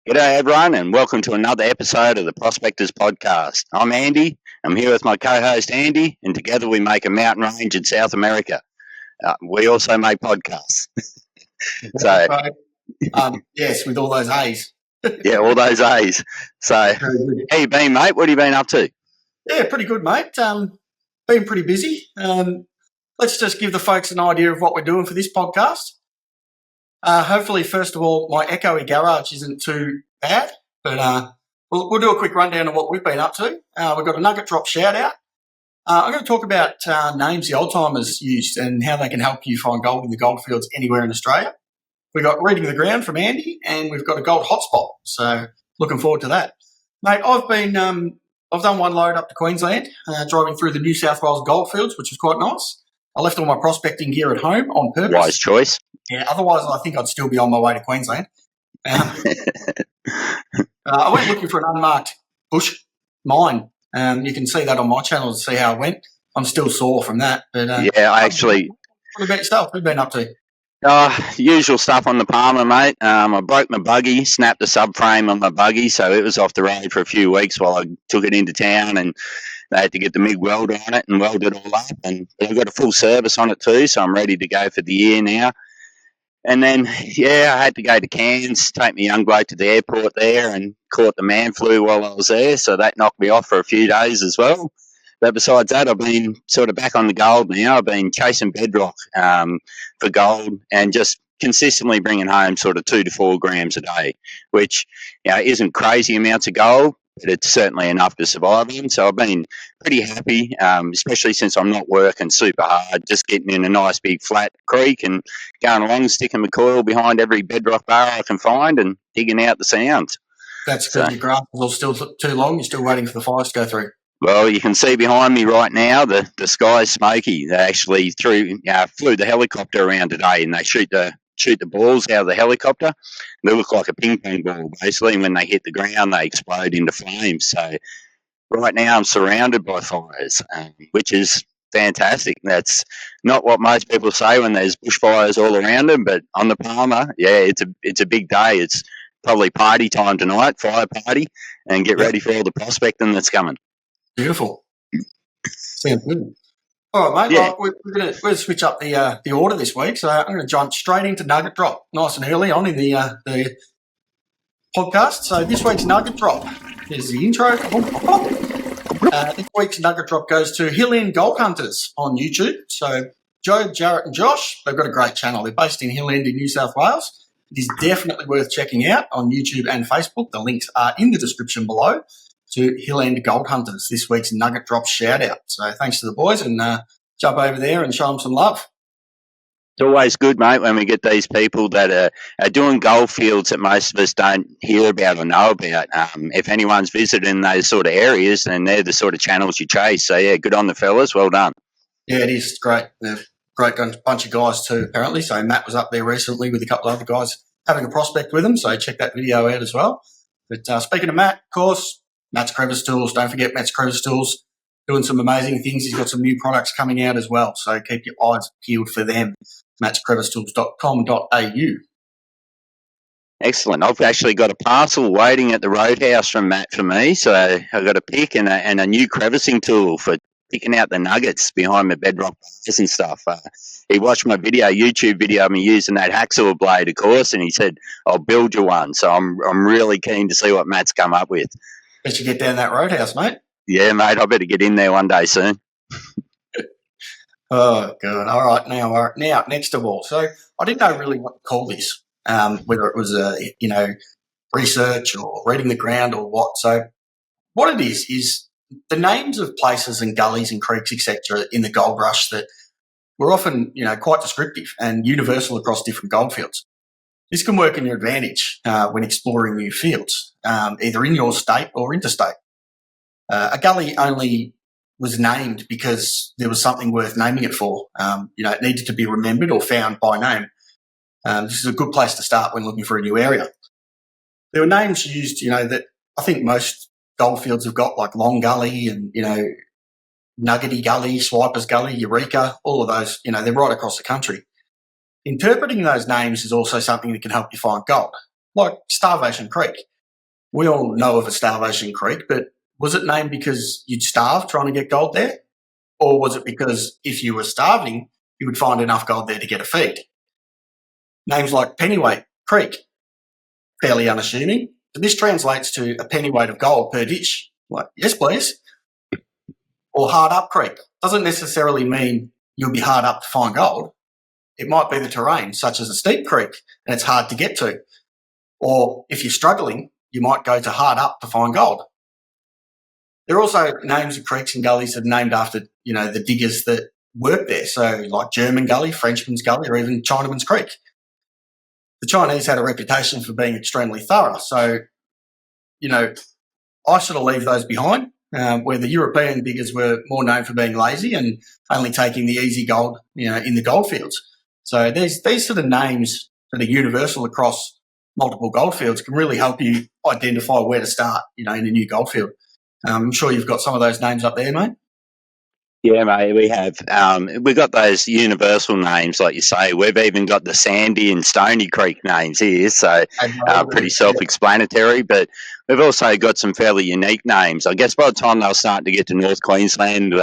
G'day everyone and welcome to another episode of the Prospectors Podcast. I'm Andy. I'm here with my co-host Andy and together we make a mountain range in South America. We also make podcasts. So, yes, with all those A's. Yeah, all those A's. So, how you been, mate? What have you been up to? Yeah, pretty good, mate. Been pretty busy. Let's just give the folks an idea of what we're doing for this podcast. Hopefully, first of all, my echoey garage isn't too bad, but we'll do a quick rundown of what we've been up to. We've got a Nugget drop shout out. I'm going to talk about names the old timers used and how they can help you find gold in the goldfields anywhere in Australia. We've got Reading the Ground from Andy, and we've got a gold hotspot. So looking forward to that, mate. I've done one load up to Queensland, driving through the New South Wales goldfields, which was quite nice. I left all my prospecting gear at home on purpose. Wise choice. Yeah, otherwise I think I'd still be on my way to Queensland. I went looking for an unmarked bush mine. You can see that on my channel to see how it went. I'm still sore from that. But what about yourself? What have you been up to? Usual stuff on the Palmer, mate. I broke my buggy, snapped the subframe on my buggy, so it was off the road for a few weeks while I took it into town, and they had to get the MIG welder on it and weld it all up. And I've got a full service on it too, so I'm ready to go for the year now. And then, I had to go to Cairns, take my young bloke to the airport there and caught the man flu while I was there, so that knocked me off for a few days as well. But besides that, I've been sort of back on the gold now. I've been chasing bedrock for gold and just consistently bringing home sort of 2 to 4 grams a day, which isn't crazy amounts of gold, but it's certainly enough to survive in. So I've been pretty happy, especially since I'm not working super hard, just getting in a nice big flat creek and going along, sticking my coil behind every bedrock bar I can find and digging out the sounds. That's because your grass is still too long. You're still waiting for the fires to go through. Well, you can see behind me right now the sky's smoky. They actually flew the helicopter around today, and they shoot the balls out of the helicopter. They look like a ping pong ball, basically, and when they hit the ground, they explode into flames. So right now I'm surrounded by fires, which is fantastic. That's not what most people say when there's bushfires all around them, but on the Palmer, it's a big day. It's probably party time tonight, fire party, and get ready for all the prospecting that's coming. Beautiful. Sounds good. All right, mate. Yeah. Well, we're going to switch up the order this week, so I'm going to jump straight into Nugget Drop, nice and early on in the podcast. So this week's Nugget Drop is the intro. This week's Nugget Drop goes to Hill End Gold Hunters on YouTube. So Joe, Jarrett, and Josh, they've got a great channel. They're based in Hill End in New South Wales. It is definitely worth checking out on YouTube and Facebook. The links are in the description below. To Hill End Gold Hunters, this week's Nugget Drop shout out. So thanks to the boys, and jump over there and show them some love. It's always good, mate, when we get these people that are doing gold fields that most of us don't hear about or know about. If anyone's visiting those sort of areas, then they're the sort of channels you chase. So, good on the fellas. Well done. Yeah, it is. It's great. They're a great bunch of guys too, apparently. So Matt was up there recently with a couple of other guys having a prospect with them. So check that video out as well. But speaking of Matt, of course, Matt's Crevice Tools. Don't forget Matt's Crevice Tools, doing some amazing things. He's got some new products coming out as well, so keep your eyes peeled for them. mattscrevicetools.com.au. Excellent. I've actually got a parcel waiting at the roadhouse from Matt for me, so I've got a pick and a new crevicing tool for picking out the nuggets behind my bedrock bars and stuff. He watched my YouTube video of me using that hacksaw blade, of course, and he said, I'll build you one. So I'm really keen to see what Matt's come up with. Bet you get down that roadhouse, mate. Yeah, mate, I better get in there one day soon. Oh, good. All right, now, next of all. So I didn't know really what to call this, whether it was, research or reading the ground or what. So what it is the names of places and gullies and creeks, etc., in the gold rush that were often, quite descriptive and universal across different goldfields. This can work in your advantage when exploring new fields, either in your state or interstate. A gully only was named because there was something worth naming it for. It needed to be remembered or found by name. This is a good place to start when looking for a new area. There were names used, that I think most goldfields have got, like Long Gully and, Nuggety Gully, Swiper's Gully, Eureka, all of those, they're right across the country. Interpreting those names is also something that can help you find gold, like Starvation Creek. we all know of a Starvation Creek, but was it named because you'd starve trying to get gold there? Or was it because if you were starving, you would find enough gold there to get a feed? Names like Pennyweight Creek, fairly unassuming, but this translates to a pennyweight of gold per dish. Like, yes, please. Or Hard Up Creek. Doesn't necessarily mean you'll be hard up to find gold. It might be the terrain, such as a steep creek, and it's hard to get to. Or if you're struggling, you might go to Hard Up to find gold. There are also names of creeks and gullies that are named after, the diggers that work there. So like German Gully, Frenchman's Gully, or even Chinaman's Creek. The Chinese had a reputation for being extremely thorough. So, I sort of leave those behind, where the European diggers were more known for being lazy and only taking the easy gold, in the goldfields. So these sort of names that are universal across multiple goldfields can really help you identify where to start, in a new goldfield. I'm sure you've got some of those names up there, mate. Yeah, mate, we have. We've got those universal names, like you say. We've even got the Sandy and Stony Creek names here, so pretty self-explanatory. But we've also got some fairly unique names. I guess by the time they were starting to get to North Queensland,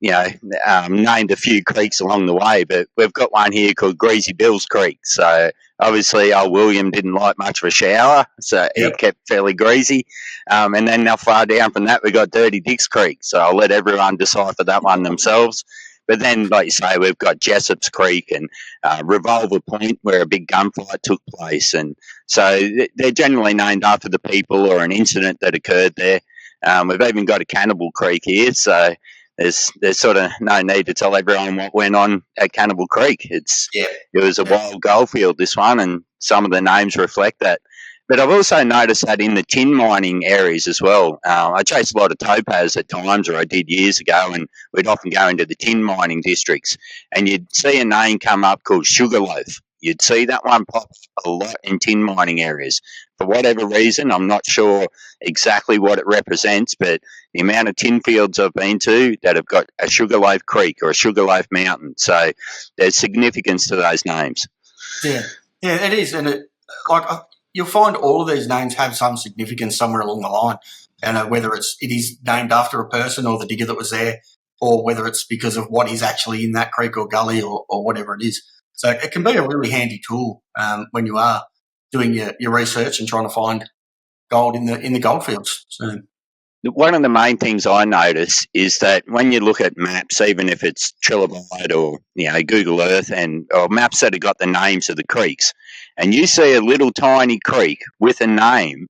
named a few creeks along the way, but we've got one here called Greasy Bill's Creek. So obviously old William didn't like much of a shower, so it kept fairly greasy. And then not far down from that, we got Dirty Dick's Creek. So I'll let everyone decipher that one themselves. But then, like you say, we've got Jessop's Creek and Revolver Point, where a big gunfight took place. And so they're generally named after the people or an incident that occurred there. We've even got a Cannibal Creek here, so there's sort of no need to tell everyone what went on at Cannibal Creek. It was a wild goldfield, this one, and some of the names reflect that. But I've also noticed that in the tin mining areas as well. I chase a lot of topaz at times, or I did years ago, and we'd often go into the tin mining districts, and you'd see a name come up called Sugarloaf. You'd see that one pop a lot in tin mining areas. For whatever reason, I'm not sure exactly what it represents, but the amount of tin fields I've been to that have got a Sugarloaf Creek or a Sugarloaf Mountain. So there's significance to those names. Yeah, it is. And you'll find all of these names have some significance somewhere along the line. And whether it is named after a person or the digger that was there, or whether it's because of what is actually in that creek or gully or whatever it is. So it can be a really handy tool when you are doing your research and trying to find gold in the goldfields. So one of the main things I notice is that when you look at maps, even if it's Trilobite or Google Earth or maps that have got the names of the creeks, and you see a little tiny creek with a name,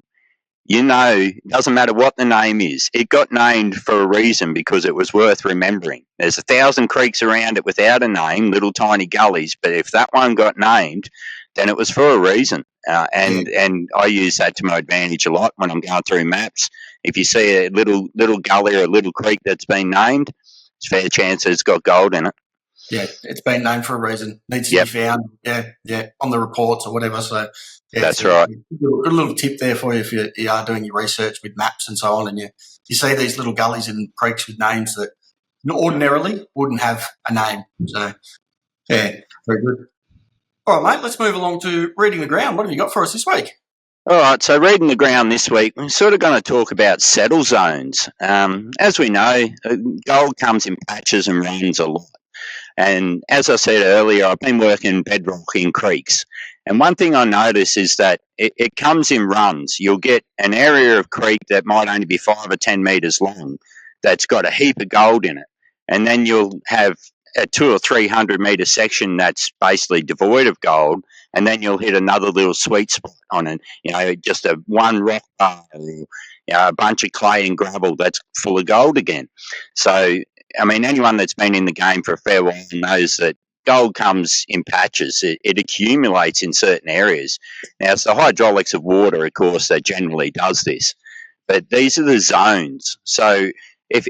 it doesn't matter what the name is. It got named for a reason because it was worth remembering. There's 1,000 creeks around it without a name, little tiny gullies, but if that one got named, then it was for a reason. And I use that to my advantage a lot when I'm going through maps. If you see a little gully or a little creek that's been named, it's a fair chance that it's got gold in it. Yeah, it's been named for a reason. Needs to be found, on the reports or whatever. So that's right. Good little tip there for you if you are doing your research with maps and so on, and you see these little gullies and creeks with names that ordinarily wouldn't have a name. So, very good. All right, mate, let's move along to reading the ground. What have you got for us this week? All right, so reading the ground this week, we're sort of going to talk about settle zones. As we know, gold comes in patches and runs a lot. And as I said earlier, I've been working bedrock in creeks. And one thing I notice is that it comes in runs. You'll get an area of creek that might only be 5 or 10 metres long that's got a heap of gold in it. And then you'll have a 200 or 300 metre section that's basically devoid of gold. And then you'll hit another little sweet spot on it, just one rock bar or a bunch of clay and gravel that's full of gold again. So, I mean, anyone that's been in the game for a fair while knows that gold comes in patches. It accumulates in certain areas. Now, it's the hydraulics of water, of course, that generally does this. But these are the zones. So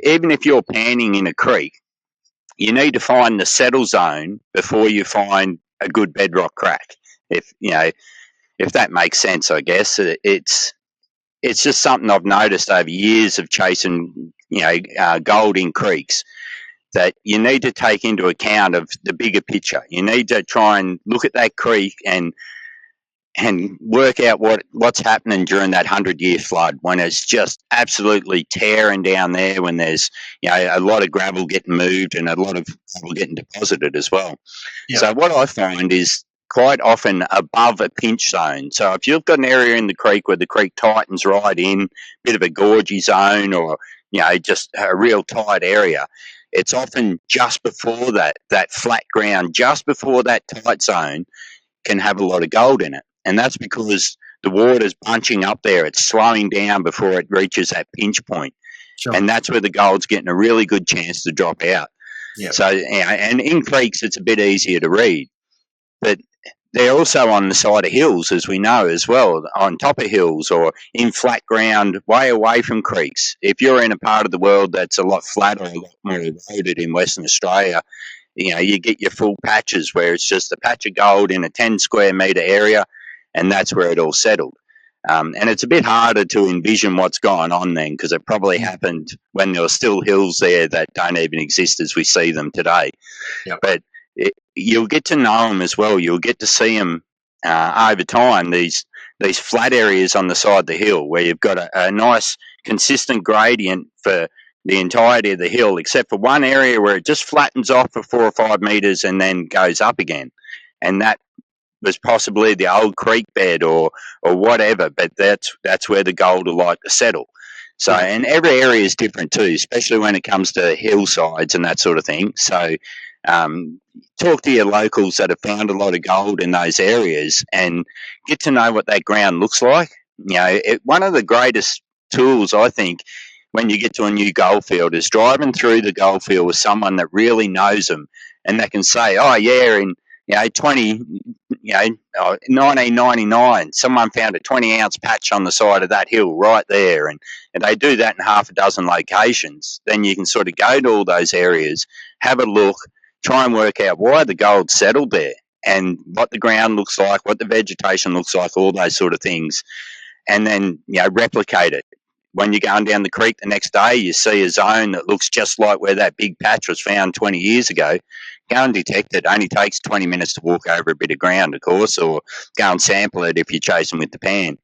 even if you're panning in a creek, you need to find the settle zone before you find a good bedrock crack. If that makes sense, I guess. It's just something I've noticed over years of chasing, gold in creeks, that you need to take into account of the bigger picture. You need to try and look at that creek and and work out what's happening during that 100-year flood when it's just absolutely tearing down there, when there's a lot of gravel getting moved and a lot of gravel getting deposited as well. Yeah. So what I find is quite often above a pinch zone. So if you've got an area in the creek where the creek tightens right in, bit of a gorgy zone, or just a real tight area, it's often just before that flat ground, just before that tight zone, can have a lot of gold in it. And that's because the water's bunching up there. It's slowing down before it reaches that pinch point. Sure. And that's where the gold's getting a really good chance to drop out. Yeah. So, and in creeks, it's a bit easier to read. But they're also on the side of hills, as we know as well, on top of hills or in flat ground way away from creeks. If you're in a part of the world that's a lot flatter, a lot more eroded in Western Australia, you get your full patches where it's just a patch of gold in a 10 square metre area, and that's where it all settled. And it's a bit harder to envision what's going on then, because it probably happened when there were still hills there that don't even exist as we see them today. Yep. But you'll get to know them as well. You'll get to see them over time, these flat areas on the side of the hill where you've got a nice consistent gradient for the entirety of the hill, except for one area where it just flattens off for 4 or 5 metres and then goes up again. And that was possibly the old creek bed or whatever, but that's where the gold will like to settle. So, and every area is different too, especially when it comes to hillsides and that sort of thing. So, talk to your locals that have found a lot of gold in those areas and get to know what that ground looks like. One of the greatest tools, I think, when you get to a new goldfield is driving through the goldfield with someone that really knows them and that can say, oh yeah, in 1999, someone found a 20-ounce patch on the side of that hill right there, and they do that in half a dozen locations. Then you can sort of go to all those areas, have a look, try and work out why the gold settled there and what the ground looks like, what the vegetation looks like, all those sort of things, and then replicate it. When you're going down the creek the next day, you see a zone that looks just like where that big patch was found 20 years ago. Go and detect it. It only takes 20 minutes to walk over a bit of ground, of course, or go and sample it if you're chasing with the pan.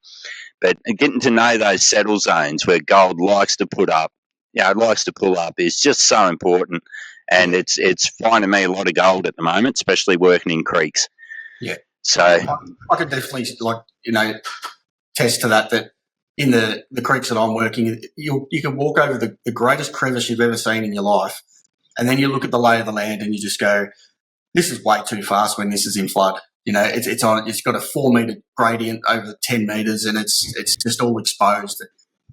But getting to know those settle zones where gold likes to pull up is just so important. And it's finding me a lot of gold at the moment, especially working in creeks. Yeah. So I could definitely test to that in the creeks that I'm working, you can walk over the greatest crevice you've ever seen in your life, and then you look at the lay of the land and you just go, this is way too fast when this is in flood. It's got a 4 metre gradient over 10 metres and it's just all exposed.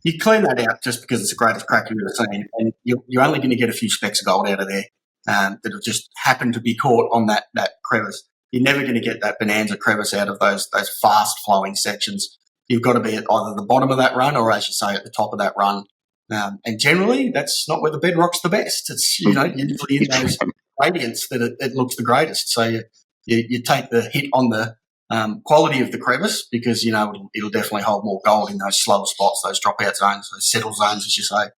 You clean that out just because it's the greatest crack you've ever seen, and you're only going to get a few specks of gold out of there that'll just happen to be caught on that crevice. You're never going to get that bonanza crevice out of those fast flowing sections. You've got to be at either the bottom of that run or, as you say, at the top of that run. And generally, that's not where the bedrock's the best. It's, usually in those gradients that it looks the greatest. So you take the hit on the quality of the crevice because, it'll definitely hold more gold in those slower spots, those dropout zones, those settle zones, as you say.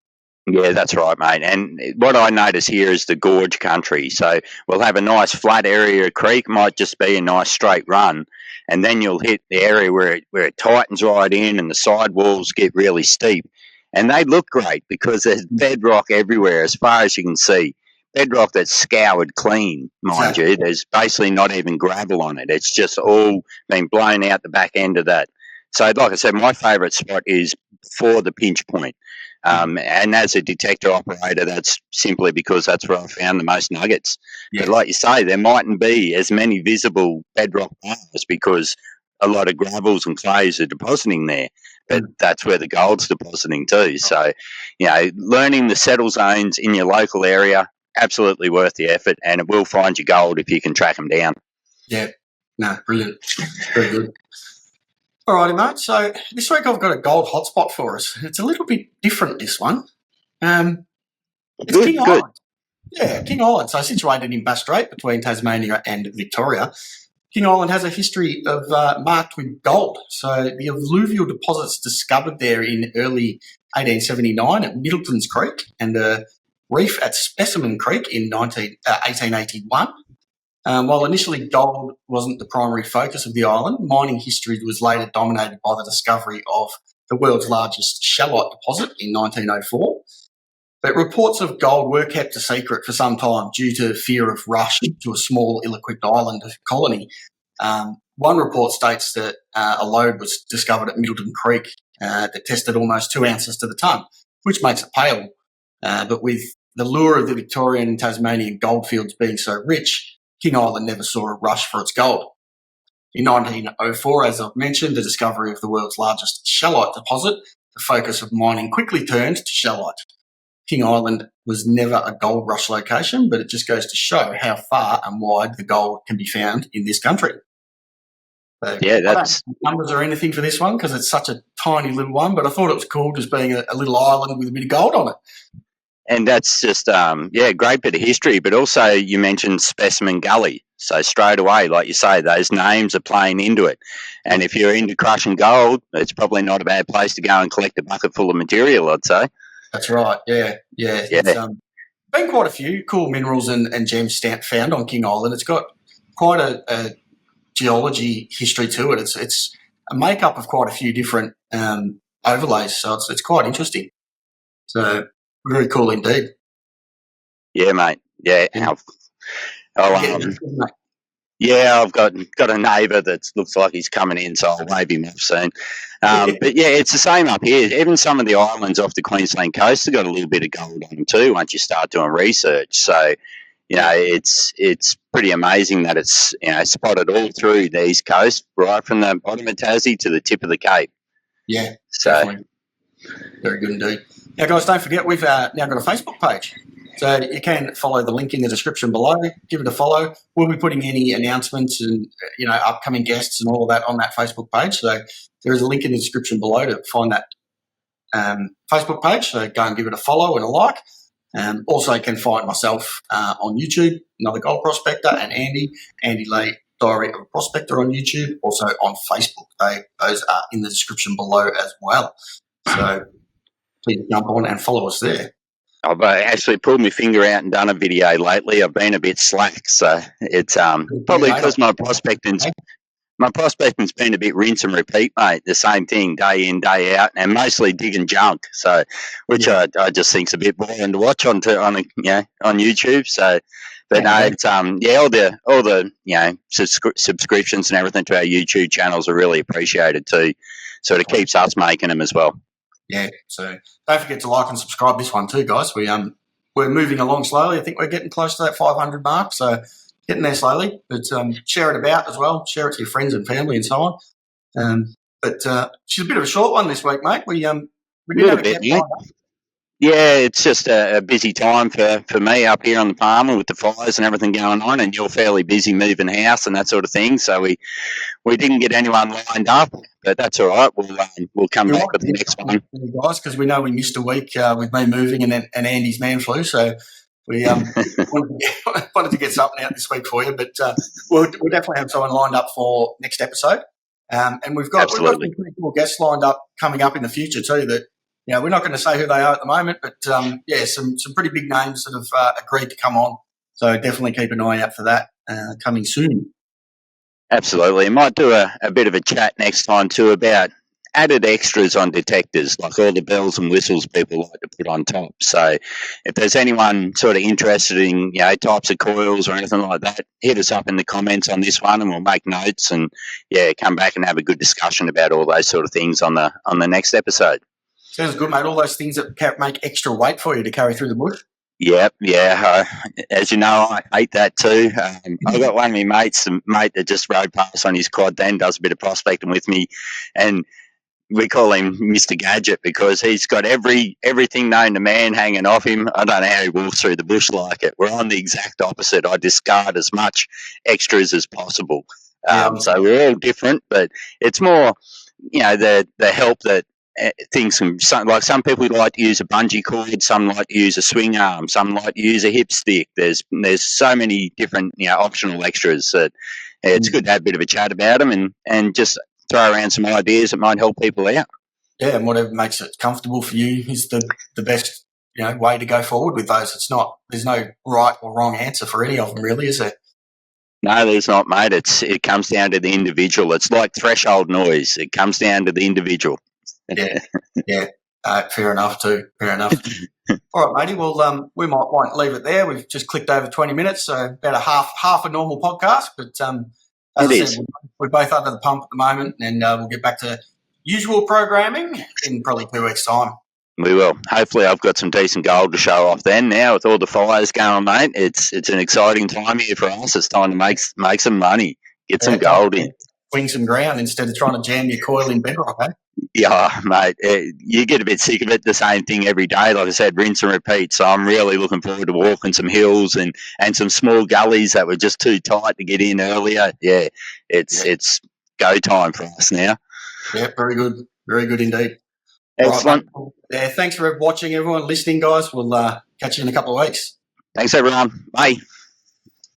Yeah, that's right, mate. And what I notice here is the gorge country. So we'll have a nice flat area of creek, might just be a nice straight run, and then you'll hit the area where it tightens right in and the side walls get really steep. And they look great because there's bedrock everywhere as far as you can see. Bedrock that's scoured clean, mind you. There's basically not even gravel on it. It's just all been blown out the back end of that. So like I said, my favourite spot is for the pinch point. And as a detector operator, that's simply because that's where I found the most nuggets. Yeah. But like you say, there mightn't be as many visible bedrock bars because a lot of gravels and clays are depositing there. But that's where the gold's depositing too. So, learning the settle zones in your local area, absolutely worth the effort, and it will find you gold if you can track them down. Yeah. No, brilliant. Very good. All righty, mate. So this week I've got a gold hotspot for us. It's a little bit different, this one. It's King Island. Yeah, King Island. So situated in Bass Strait between Tasmania and Victoria. King Island has a history of marked with gold. So the alluvial deposits discovered there in early 1879 at Middleton's Creek and a reef at Specimen Creek in 1881. While initially gold wasn't the primary focus of the island, mining history was later dominated by the discovery of the world's largest shallite deposit in 1904. But reports of gold were kept a secret for some time due to fear of rush to a small, ill-equipped island colony. One report states that a lode was discovered at Middleton Creek that tested almost 2 ounces to the tonne, which makes it pale. But with the lure of the Victorian and Tasmanian goldfields being so rich, King Island never saw a rush for its gold. In 1904, as I've mentioned, the discovery of the world's largest shallite deposit, the focus of mining quickly turned to shallite. King Island was never a gold rush location, but it just goes to show how far and wide the gold can be found in this country. So Yeah, I don't that's have numbers or anything for this one because it's such a tiny little one, but I thought it was cool just being a little island with a bit of gold on it. and that's just great bit of history. But also you mentioned Specimen Gully, so straight away, like you say, those names are playing into it. And if you're into crushing gold, it's probably not a bad place to go and collect a bucket full of material, I'd say. That's right, yeah. Yeah. It's been quite a few cool minerals and gems found on King Island. It's got quite a geology history to it. It's a makeup of quite a few different overlays, so it's quite interesting. So very cool indeed. Yeah, mate. Yeah. Yeah. I've got a neighbour that looks like he's coming in, so I'll wave him off soon. But yeah, it's the same up here. Even some of the islands off the Queensland coast have got a little bit of gold on them too once you start doing research. So, it's pretty amazing that it's spotted all through the east coast, right from the bottom of Tassie to the tip of the Cape. Yeah, So definitely. Very good indeed. Now, guys, don't forget we've now got a Facebook page. So you can follow the link in the description below. Give it a follow. We'll be putting any announcements and upcoming guests and all of that on that Facebook page. So there is a link in the description below to find that Facebook page. So go and give it a follow and a like. Also, you can find myself on YouTube, another gold prospector, and Andy Lay, Diary of a Prospector on YouTube. Also on Facebook. Those are in the description below as well. So please jump on and follow us there. I've actually pulled my finger out and done a video lately. I've been a bit slack, so it's probably because my prospecting's been a bit rinse and repeat, mate. The same thing day in, day out, and mostly digging junk. So, which I just think's a bit boring to watch on YouTube. So, but no, it's all the subscriptions and everything to our YouTube channels are really appreciated too. So it keeps us making them as well. Yeah, so don't forget to like and subscribe this one too, guys. We're moving along slowly. I think we're getting close to that 500 mark, so getting there slowly. But share it about as well. Share it to your friends and family and so on. But she's a bit of a short one this week, mate. We did have a bit, Yeah, it's just a busy time for me up here on the Palmer with the fires and everything going on, and you're fairly busy moving house and that sort of thing. So we didn't get anyone lined up, but that's all right. We'll come back with the next one, guys, because we know we missed a week with me moving and Andy's man flu. So we wanted to get something out this week for you, but we'll definitely have someone lined up for next episode. And we've got some pretty cool guests lined up coming up in the future too. That we're not going to say who they are at the moment, but some pretty big names that have agreed to come on. So definitely keep an eye out for that coming soon. Absolutely. I might do a bit of a chat next time too about added extras on detectors, like all the bells and whistles people like to put on top. So if there's anyone sort of interested in types of coils or anything like that, hit us up in the comments on this one and we'll make notes and come back and have a good discussion about all those sort of things on the next episode. Sounds good, mate. All those things that make extra weight for you to carry through the bush. Yep, as you know, I hate that too. I got one of my mates, a mate that just rode past on his quad then, does a bit of prospecting with me, and we call him Mr. Gadget because he's got everything known to man hanging off him. I don't know how he walks through the bush like it. We're on the exact opposite. I discard as much extras as possible. So we're all different, but it's more, the help that things like some people like to use a bungee cord, some like to use a swing arm, some like to use a hip stick. There's so many different optional extras that it's good to have a bit of a chat about them and just throw around some ideas that might help people out. Yeah, and whatever makes it comfortable for you is the best way to go forward with those. There's no right or wrong answer for any of them, really, is there? No, there's not, mate. It comes down to the individual. It's like threshold noise. It comes down to the individual. Yeah, yeah. Fair enough too. Fair enough. All right, matey. Well, we might leave it there. We've just clicked over 20 minutes, so about a half a normal podcast. But as I said, we're both under the pump at the moment, and we'll get back to usual programming in probably 2 weeks' time. We will. Hopefully, I've got some decent gold to show off then. Now, with all the fires going, mate, it's an exciting time here for us. It's time to make some money, get some gold in. Swing some ground instead of trying to jam your coil in bedrock, eh? Yeah, mate, you get a bit sick of it, the same thing every day. Like I said, rinse and repeat. So I'm really looking forward to walking some hills and some small gullies that were just too tight to get in earlier. Yeah, it's go time for us now. Yeah, very good. Very good indeed. Excellent. Right, yeah, thanks for watching, everyone, listening, guys. We'll catch you in a couple of weeks. Thanks, everyone. Bye.